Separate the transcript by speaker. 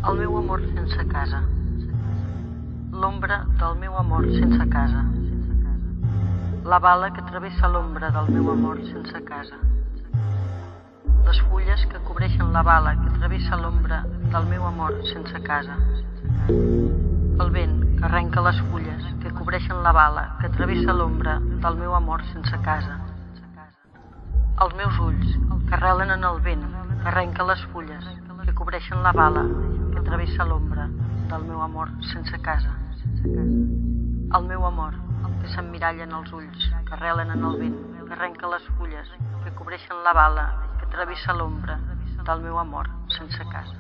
Speaker 1: El meu amor sense casa. L'ombra del meu amor sense casa. La bala que travessa l'ombra del meu amor sense casa. Les fulles que cobreixen la bala que travessa l'ombra del meu amor sense casa. El vent que arrenca les fulles que cobreixen la bala que travessa l'ombra del meu amor sense casa. Els meus ulls que arrelen en el vent que arrenca les fulles que cobreixen la bala que travessa l'ombra del meu amor sense casa. El meu amor que s'emmiralla en els ulls que arrelen en el vent que arrenca les fulles que cobreixen la bala que travessa l'ombra del meu amor sense casa.